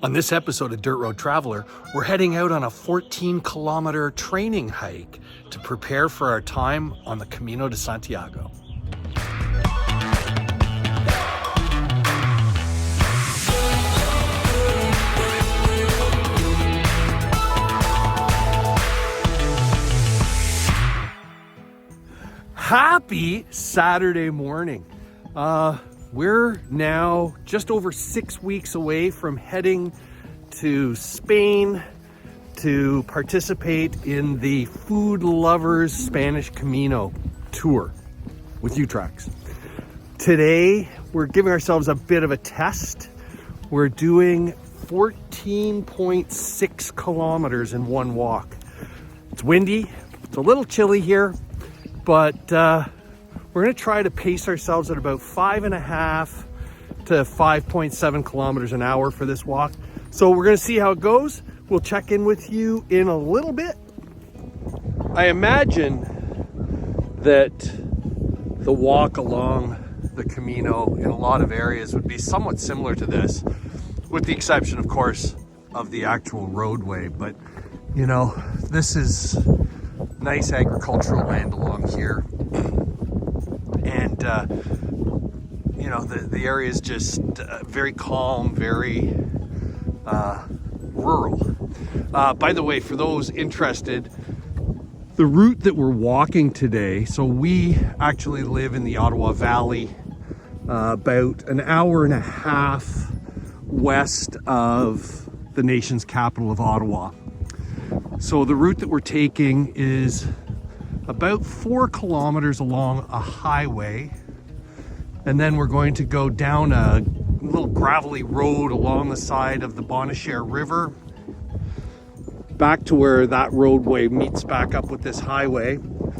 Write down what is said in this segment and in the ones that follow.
On this episode of Dirt Road Traveler, we're heading out on a 14-kilometer training hike to prepare for our time on the Camino de Santiago. Happy Saturday morning. We're now just over 6 weeks away from heading to Spain to participate in the Food Lovers Spanish Camino tour with U-Tracks. Today, we're giving ourselves a bit of a test. We're doing 14.6 kilometers in one walk. It's windy, it's a little chilly here, but we're gonna try to pace ourselves at about 5.5 to 5.7 kilometers an hour for this walk. So we're gonna see how it goes. We'll check in with you in a little bit. I imagine that the walk along the Camino in a lot of areas would be somewhat similar to this, with the exception, of course, of the actual roadway. But, you know, this is nice agricultural land along here. And, you know, the area is just very calm, very rural. By the way, for those interested, the route that we're walking today, so we actually live in the Ottawa Valley, about an hour and a half west of the nation's capital of Ottawa. So the route that we're taking is about 4 kilometers along a highway, and then we're going to go down a little gravelly road along the side of the Bonachère River back to where that roadway meets back up with this highway.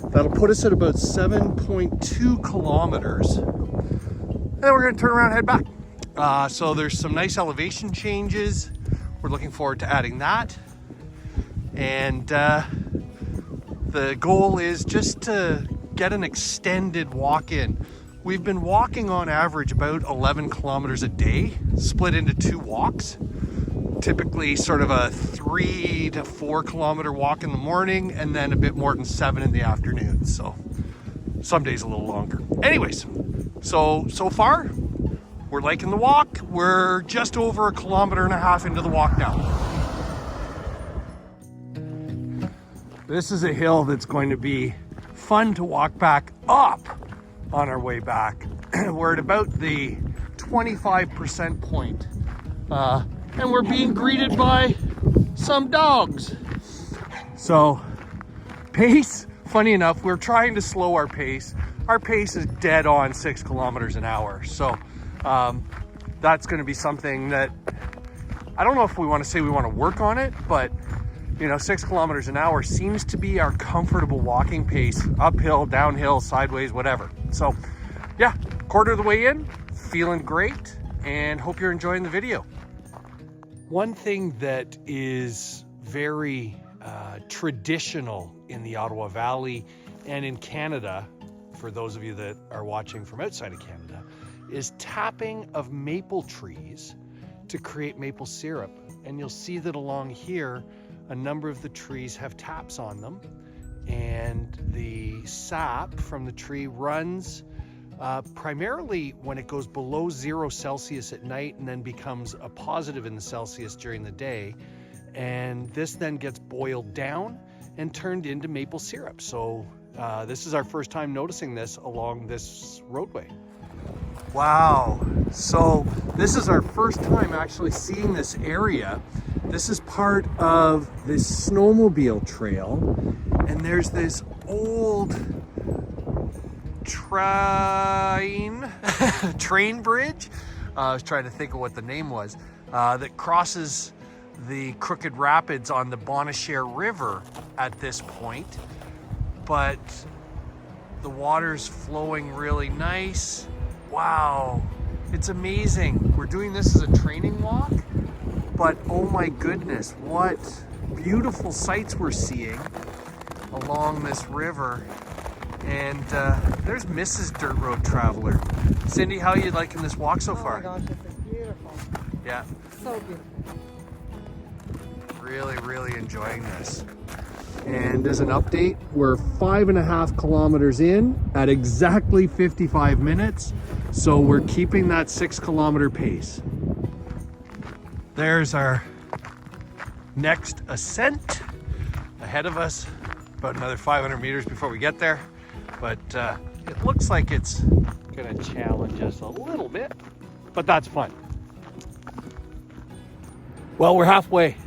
That'll put us at about 7.2 kilometers, and then we're going to turn around and head back. So there's some nice elevation changes. We're looking forward to adding that, and the goal is just to get an extended walk in. We've been walking on average about 11 kilometers a day, split into 2 walks. Typically sort of a 3 to 4 kilometer walk in the morning, and then a bit more than 7 in the afternoon. So some days a little longer. Anyways, so far we're liking the walk. We're just over 1.5 kilometers into the walk now. This is a hill that's going to be fun to walk back up on our way back. We're at about the 25% point, and we're being greeted by some dogs. So pace, funny enough, we're trying to slow our pace. Our pace is dead on 6 kilometers an hour. So that's going to be something that, I don't know if we want to say we want to work on it, but you know, 6 kilometers an hour seems to be our comfortable walking pace, uphill, downhill, sideways, whatever. So yeah, quarter of the way in, feeling great, and hope you're enjoying the video. One thing that is very traditional in the Ottawa Valley and in Canada, for those of you that are watching from outside of Canada, is tapping of maple trees to create maple syrup. And you'll see that along here, a number of the trees have taps on them, and the sap from the tree runs primarily when it goes below 0 Celsius at night and then becomes a positive in the Celsius during the day. And this then gets boiled down and turned into maple syrup. So this is our first time noticing this along this roadway. Wow, so this is our first time actually seeing this area. This is part of this snowmobile trail, and there's this old train bridge. I was trying to think of what the name was, that crosses the Crooked Rapids on the Bonachère River at this point. But the water's flowing really nice. Wow, it's amazing. We're doing this as a training walk, but oh my goodness, what beautiful sights we're seeing along this river. And there's Mrs. Dirt Road Traveler. Cindy, how are you liking this walk so far? Oh my gosh, this is beautiful. Yeah. So beautiful. Really enjoying this. And as an update, we're 5.5 kilometers in at exactly 55 minutes. So we're keeping that 6-kilometer pace. There's our next ascent ahead of us, about another 500 meters before we get there. But it looks like it's gonna challenge us a little bit, but that's fun. Well, we're halfway.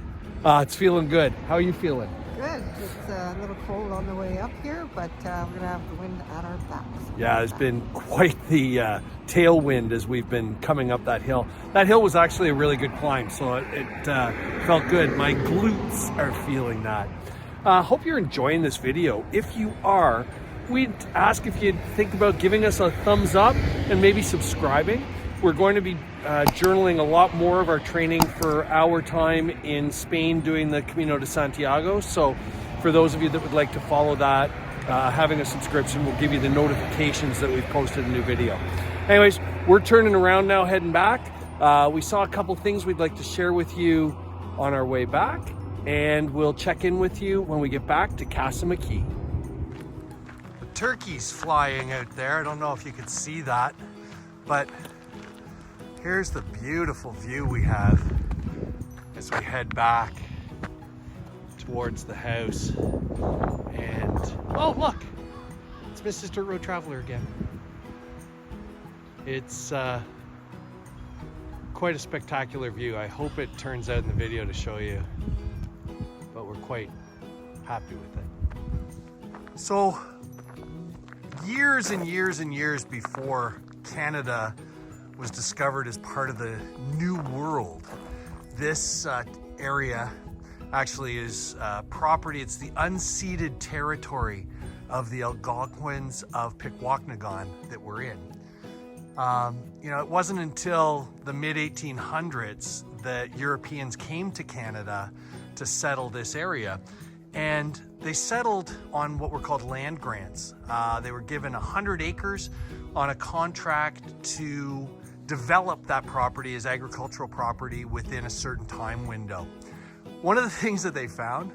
It's feeling good. How are you feeling? Good. It's a little cold on the way up here, but we're going to have the wind at our backs. Yeah, there's been quite the tailwind as we've been coming up that hill. That hill was actually a really good climb, so it felt good. My glutes are feeling that. Hope you're enjoying this video. If you are, we'd ask if you'd think about giving us a thumbs up and maybe subscribing. We're going to be journaling a lot more of our training for our time in Spain doing the Camino de Santiago. So for those of you that would like to follow that, having a subscription will give you the notifications that we've posted a new video. Anyways, we're turning around now, heading back. We saw a couple things we'd like to share with you on our way back, and we'll check in with you when we get back to Casamaki. The turkey's flying out there. I don't know if you could see that, but here's the beautiful view we have as we head back towards the house. And oh, look, it's Mrs. Dirt Road Traveler again. It's quite a spectacular view. I hope it turns out in the video to show you, but we're quite happy with it. So years and years before Canada was discovered as part of the New World, this area actually is property. It's the unceded territory of the Algonquins of Pikwakanagan that we're in. You know, it wasn't until the mid-1800s that Europeans came to Canada to settle this area, and they settled on what were called land grants. They were given 100 acres on a contract to develop that property as agricultural property within a certain time window. One of the things that they found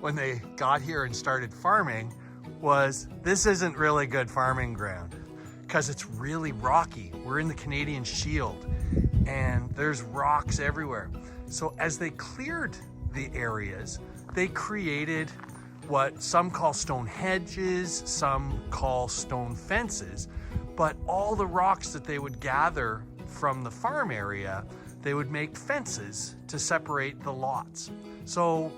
when they got here and started farming was this isn't really good farming ground because it's really rocky. We're in the Canadian Shield and there's rocks everywhere. So as they cleared the areas, they created what some call stone hedges, some call stone fences. But all the rocks that they would gather from the farm area, they would make fences to separate the lots. So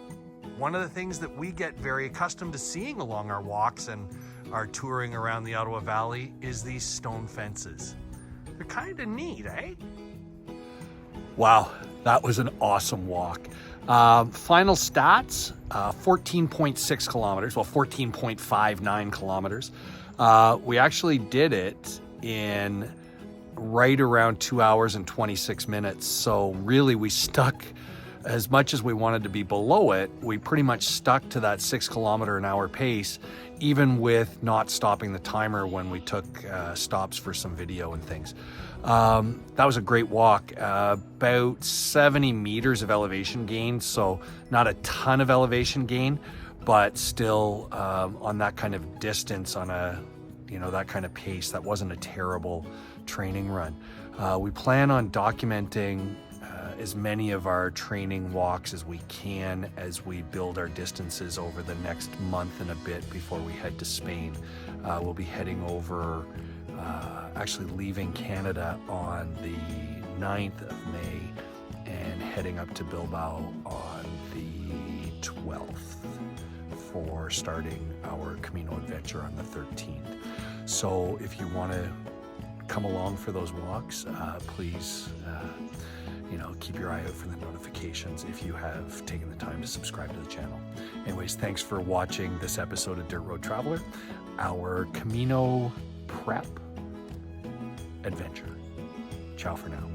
one of the things that we get very accustomed to seeing along our walks and our touring around the Ottawa Valley is these stone fences. They're kind of neat, eh? Wow, that was an awesome walk. Final stats, 14.6 kilometers, well, 14.59 kilometers. We actually did it in right around 2 hours and 26 minutes. So really we stuck, as much as we wanted to be below it, we pretty much stuck to that 6 kilometer an hour pace, even with not stopping the timer when we took stops for some video and things. That was a great walk, about 70 meters of elevation gain. So not a ton of elevation gain, but still on that kind of distance, on a, you know, that kind of pace, that wasn't a terrible training run. We plan on documenting as many of our training walks as we can as we build our distances over the next month and a bit before we head to Spain. We'll be heading over, actually leaving Canada on the 9th of May and heading up to Bilbao on the 12th. For starting our Camino adventure on the 13th. So if you want to come along for those walks, please, you know, keep your eye out for the notifications if you have taken the time to subscribe to the channel. Anyways, thanks for watching this episode of Dirt Road Traveler, our Camino prep adventure. Ciao for now.